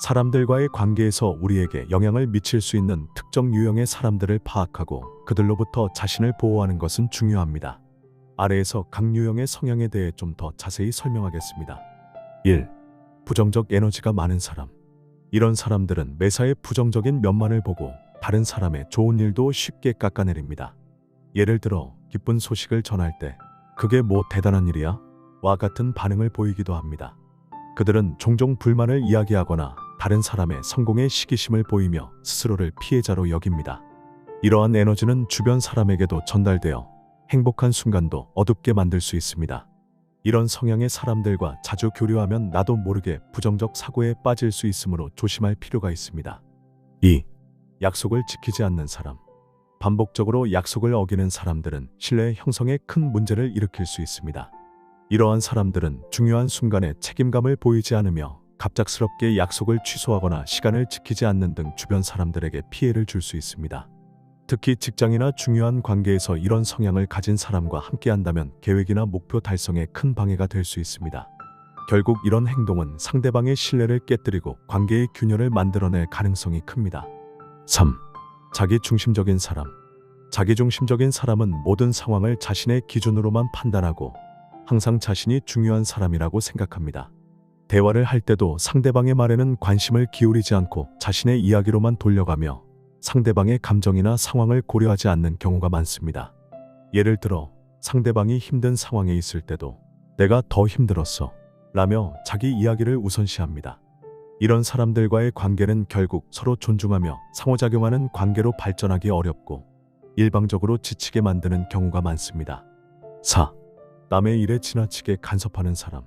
사람들과의 관계에서 우리에게 영향을 미칠 수 있는 특정 유형의 사람들을 파악하고 그들로부터 자신을 보호하는 것은 중요합니다. 아래에서 각 유형의 성향에 대해 좀 더 자세히 설명하겠습니다. 1. 부정적 에너지가 많은 사람. 이런 사람들은 매사에 부정적인 면만을 보고 다른 사람의 좋은 일도 쉽게 깎아내립니다. 예를 들어 기쁜 소식을 전할 때 "그게 뭐 대단한 일이야?" 와 같은 반응을 보이기도 합니다. 그들은 종종 불만을 이야기하거나 다른 사람의 성공에 시기심을 보이며 스스로를 피해자로 여깁니다. 이러한 에너지는 주변 사람에게도 전달되어 행복한 순간도 어둡게 만들 수 있습니다. 이런 성향의 사람들과 자주 교류하면 나도 모르게 부정적 사고에 빠질 수 있으므로 조심할 필요가 있습니다. 2. 약속을 지키지 않는 사람. 반복적으로 약속을 어기는 사람들은 신뢰 형성에 큰 문제를 일으킬 수 있습니다. 이러한 사람들은 중요한 순간에 책임감을 보이지 않으며 갑작스럽게 약속을 취소하거나 시간을 지키지 않는 등 주변 사람들에게 피해를 줄 수 있습니다. 특히 직장이나 중요한 관계에서 이런 성향을 가진 사람과 함께한다면 계획이나 목표 달성에 큰 방해가 될 수 있습니다. 결국 이런 행동은 상대방의 신뢰를 깨뜨리고 관계의 균열을 만들어낼 가능성이 큽니다. 3. 자기중심적인 사람. 자기중심적인 사람은 모든 상황을 자신의 기준으로만 판단하고 항상 자신이 중요한 사람이라고 생각합니다. 대화를 할 때도 상대방의 말에는 관심을 기울이지 않고 자신의 이야기로만 돌려가며 상대방의 감정이나 상황을 고려하지 않는 경우가 많습니다. 예를 들어 상대방이 힘든 상황에 있을 때도 "내가 더 힘들었어" 라며 자기 이야기를 우선시합니다. 이런 사람들과의 관계는 결국 서로 존중하며 상호작용하는 관계로 발전하기 어렵고 일방적으로 지치게 만드는 경우가 많습니다. 4. 남의 일에 지나치게 간섭하는 사람.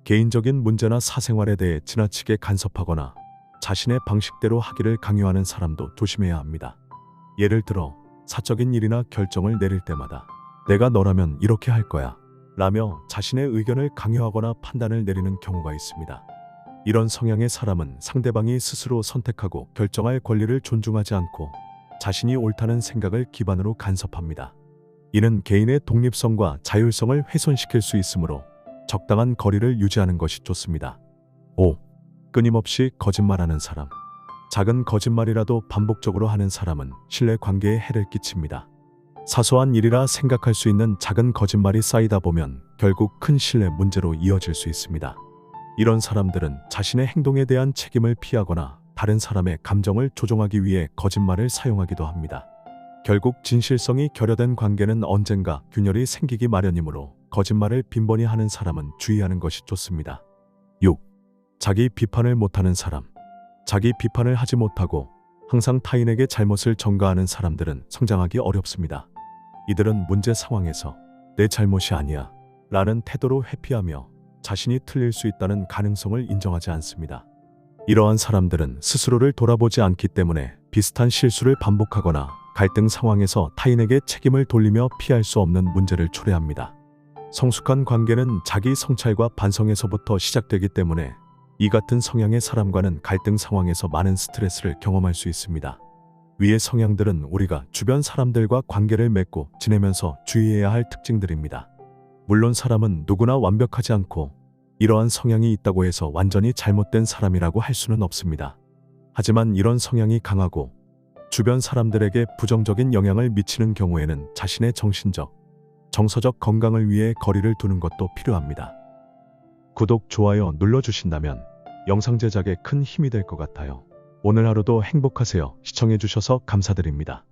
개인적인 문제나 사생활에 대해 지나치게 간섭하거나 자신의 방식대로 하기를 강요하는 사람도 조심해야 합니다. 예를 들어 사적인 일이나 결정을 내릴 때마다 "내가 너라면 이렇게 할 거야" 라며 자신의 의견을 강요하거나 판단을 내리는 경우가 있습니다. 이런 성향의 사람은 상대방이 스스로 선택하고 결정할 권리를 존중하지 않고 자신이 옳다는 생각을 기반으로 간섭합니다. 이는 개인의 독립성과 자율성을 훼손시킬 수 있으므로 적당한 거리를 유지하는 것이 좋습니다. 5. 끊임없이 거짓말하는 사람. 작은 거짓말이라도 반복적으로 하는 사람은 신뢰 관계에 해를 끼칩니다. 사소한 일이라 생각할 수 있는 작은 거짓말이 쌓이다 보면 결국 큰 신뢰 문제로 이어질 수 있습니다. 이런 사람들은 자신의 행동에 대한 책임을 피하거나 다른 사람의 감정을 조종하기 위해 거짓말을 사용하기도 합니다. 결국 진실성이 결여된 관계는 언젠가 균열이 생기기 마련이므로 거짓말을 빈번히 하는 사람은 주의하는 것이 좋습니다. 6. 자기 비판을 못하는 사람. 자기 비판을 하지 못하고 항상 타인에게 잘못을 전가하는 사람들은 성장하기 어렵습니다. 이들은 문제 상황에서 "내 잘못이 아니야" 라는 태도로 회피하며 자신이 틀릴 수 있다는 가능성을 인정하지 않습니다. 이러한 사람들은 스스로를 돌아보지 않기 때문에 비슷한 실수를 반복하거나 갈등 상황에서 타인에게 책임을 돌리며 피할 수 없는 문제를 초래합니다. 성숙한 관계는 자기 성찰과 반성에서부터 시작되기 때문에 이 같은 성향의 사람과는 갈등 상황에서 많은 스트레스를 경험할 수 있습니다. 위의 성향들은 우리가 주변 사람들과 관계를 맺고 지내면서 주의해야 할 특징들입니다. 물론 사람은 누구나 완벽하지 않고 이러한 성향이 있다고 해서 완전히 잘못된 사람이라고 할 수는 없습니다. 하지만 이런 성향이 강하고 주변 사람들에게 부정적인 영향을 미치는 경우에는 자신의 정신적, 정서적 건강을 위해 거리를 두는 것도 필요합니다. 구독, 좋아요 눌러주신다면 영상 제작에 큰 힘이 될 것 같아요. 오늘 하루도 행복하세요. 시청해주셔서 감사드립니다.